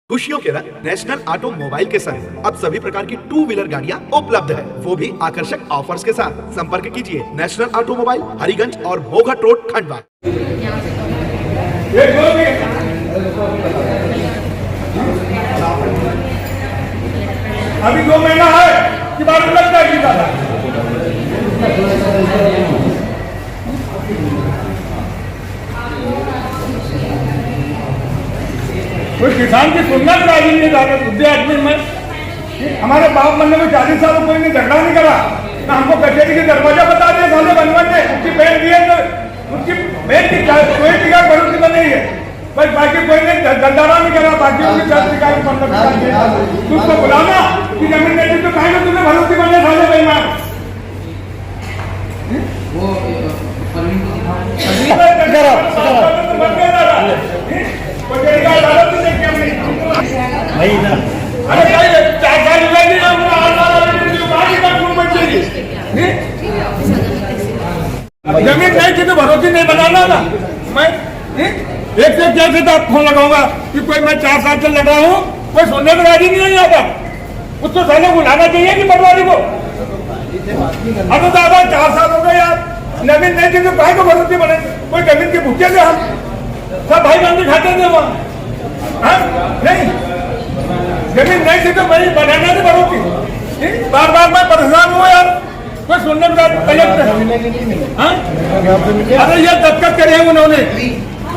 खुशियों के रंग नेशनल ऑटोमोबाइल के संग अब सभी प्रकार की टू व्हीलर गाड़ियां उपलब्ध है, वो भी आकर्षक ऑफर्स के साथ। संपर्क कीजिए नेशनल ऑटोमोबाइल, हरिगंज और भोगट रोड, खंडवा। अभी 2 महीना है कि बात लगता है कि दादा कोई किसान की सुनना राजी नहीं दादा। बुद्धि आदमी में हमारे बाप बनने में 40 साल कोई ने झगड़ा नहीं करा ना, हमको कचेरी के दरवाजा बता दिया साले बनवन ने, उसकी बहन दिए तो उसकी बहन की कोई टिका भरोसी बनी है भाई, बाकी कोई ने गंदारा नहीं करा, बाकी उनकी 4 टिका तुमको बुलाना कि जमीन नहीं थी तो कहेंगे तुमने भरोसी बनने साले बेईमान। जमीन नहीं थी तो भरोसी नहीं बनाना ना। मैं एक से कैसे तो फोन लगाऊंगा कि कोई मैं 4 साल से लगा हूँ, कोई सुनने को राजी नहीं है यहाँ पर। उसको साले बुलाना चाहिए कि पटवारी को। अब तो दादा 4 साल हो गए यार, जमीन नहीं थी तो भाई को भरोसी बने, कोई जमीन के भूखे थे हम सब भाई बंदी खाते थे वहाँ। नहीं जमीन नहीं थी तो भाई बनाना थी भरोसी। बार बार मैं परेशान हुआ यार, कोई सुनने के बाद कलेक्टर। अरे ये दस्तखत करे हैं उन्होंने,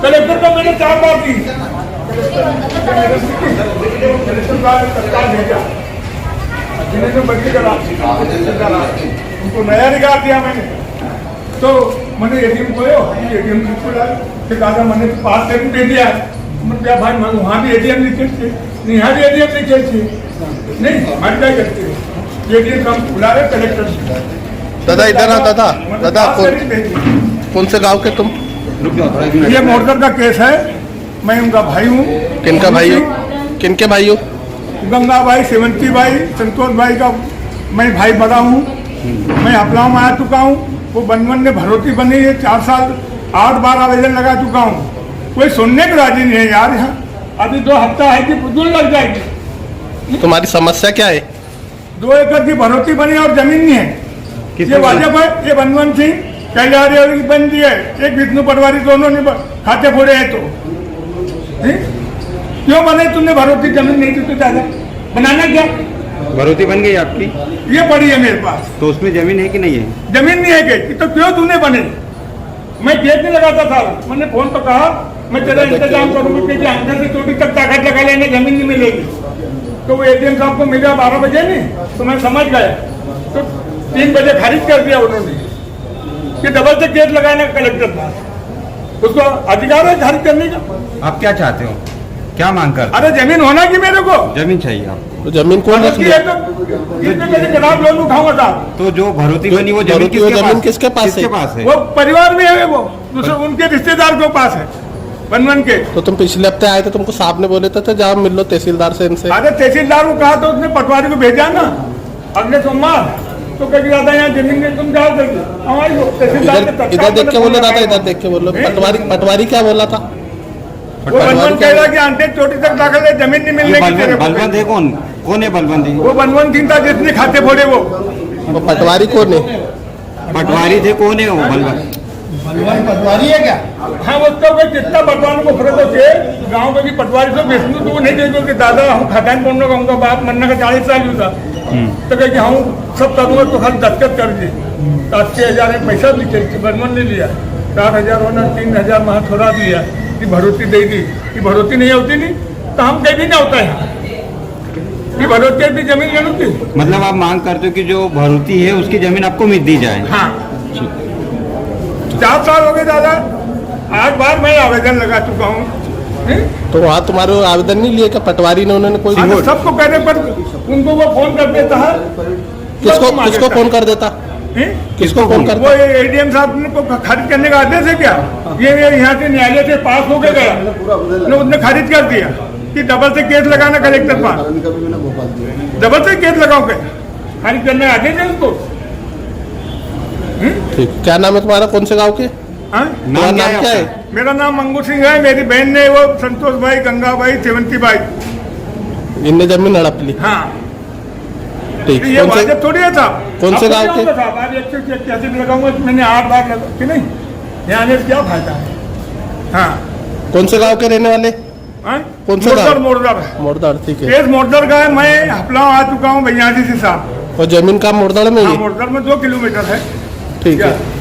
कलेक्टर को मैंने 4 बार दी, उनको नया निकाल दिया मैंने। तो मैंने एटीएम खोलो, एटीएम फिर दादा मैंने पास करके दे दिया। क्या भाई मैं वहाँ भी एटीएम लिखे थे, यहाँ भी एटीएम लिखे थे, नहीं हट क्या करते एटीएम हम खुला रहे कलेक्टर। दादा इधर आ दादा कौन से गांव के तुम? ये मोरकर का केस है, मैं उनका भाई हूँ। किनका भाई हो? किनके भाई हो? गंगा भाई, सेवंती भाई, संतोष भाई का मैं भाई बड़ा हूँ। मैं अपलाव में आ चुका हूँ, वो बनवन ने भरोसी बनी है 4 साल 8 बार आवेदन लगा चुका हूँ, कोई सुनने को राजी नहीं है यार। यहाँ अभी 2 हफ्ता है कि पुजुल लग जाएगी। तुम्हारी समस्या क्या है? 2 एकड़ की भरोसी बनी और जमीन नहीं है। ये वाजब है, ये बनवन सिंह कैलारी बन दी है, एक विष्णु पटवारी, दोनों ने खाते फोड़े हैं। तो क्यों बने तुमने भरोसी? जमीन नहीं थी तो ज्यादा बनाना क्या? भरोसी बन गई आपकी? ये पड़ी है मेरे पास। तो उसमें जमीन है कि नहीं है? जमीन नहीं है कि तो क्यों तूने बने? मैं गेट नहीं लगाता था, मैंने फोन पर कहा मैं तेरा इंतजाम करूंगा कि अंदर से चोटी तक ताकत लगा लेने, जमीन नहीं मिलेगी। तो वो एटीएम साहब को मिला 12 बजे नहीं, तो मैं समझ गया। तो 3 बजे खारिज कर दिया उन्होंने कि डबल से गेट लगाना कलेक्टर था, उसको अधिकार है खारिज करने का। आप क्या चाहते हो, क्या मांग कर? अरे जमीन होना कि मेरे को जमीन चाहिए आपको? तो जमीन कौन रख लिया? मेरे खिलाफ लोन उठाऊंगा साहब। तो जो भरोसी बनी वो जमीन किसके पास है? वो परिवार में है, वो उनके रिश्तेदार के पास है बनवन के। तो तुम पिछले हफ्ते आए थे, तुमको साहब ने बोले थे जाओ मिल लो तहसीलदार से इनसे। अरे तहसीलदार को कहा तो उसने पटवारी को भेजा ना अगले सोमवार, तो कह दादा यहाँ जमीन में तुम जाओ हमारी तहसीलदार। इधर देख के बोलो दादा, इधर देख के बोलो। पटवारी क्या बोला था? वो बनवन कह रहा कि आंटे चोटी तक दाखिल है, जमीन नहीं मिलने की। बलवंत है कौन है बलवंत? वो बनवन सिंह था जिसने खाते फोड़े। वो पटवारी कौन है? पटवारी थे, कौन है वो बलवंत? पटवारी है क्या? हाँ, उसका कोई कितना पटवारी को फर्क होते गाँव में की पटवारी से विष्णु तो वो नहीं देखो कि दादा हम खातान पढ़ने का, उनका बाप मरने का 40 साल हुआ था। तो कहे हम सब करूँगा तो खाली दस्तखत कर दी। 80,000 पैसा भी चाहिए, बनवन ने लिया 4,000 होना 3,000 वहाँ थोड़ा दिया कि भरोसी दे दी कि भरोसी नहीं होती नहीं तो हम कहीं भी ना होता है कि भरोसी भी जमीन ले लूँगी। मतलब आप मांग करते हो कि जो भरोसी है उसकी जमीन आपको मिल दी जाए? हाँ, 4 साल हो गए दादा, 8 बार मैं आवेदन लगा चुका हूँ। तो वहाँ तुम्हारे आवेदन नहीं लिए क्या पटवारी ने? उन्होंने कोई सबको कहने पर उनको वो फोन कर देता है। किसको फोन कर देता? किसको फोन करता? वो एडीएम साहब को खारिज करने का आदेश है क्या? ये यहाँ से न्यायालय से पास हो गया, उसने खारिज कर दिया कि डबल से केस लगाना कलेक्टर पास। डबल से केस लगाओगे, खारिज करने आदेश है उसको। ठीक, क्या नाम है तुम्हारा? कौन से गाँव के? नाम क्या है? मेरा नाम मंगू सिंह है, मेरी बहन ने वो संतोष भाई, गंगा भाई, सेवंती भाई इनने जमीन हड़प ली। हाँ ठीक, ये कौन से वाजिब थोड़ी है साहब। कौन से अब गांव क्या के? होगा साहब, आज एक से कैसे भी लगाऊंगा, मैंने 8 बार लगा कि नहीं, यहाँ आने से क्या फायदा है। हाँ कौन से गांव के रहने वाले? हाँ? कौन सा गाँव? मोरदार मोरदाड़, ठीक है। केस मोरदार का है, मैं हफलाओं आ चुका हूँ भैया जी से साहब। और जमीन का मोरदाड़ में ही हाँ है? मोरदार में 2 किलोमीटर है। ठीक क्या? है।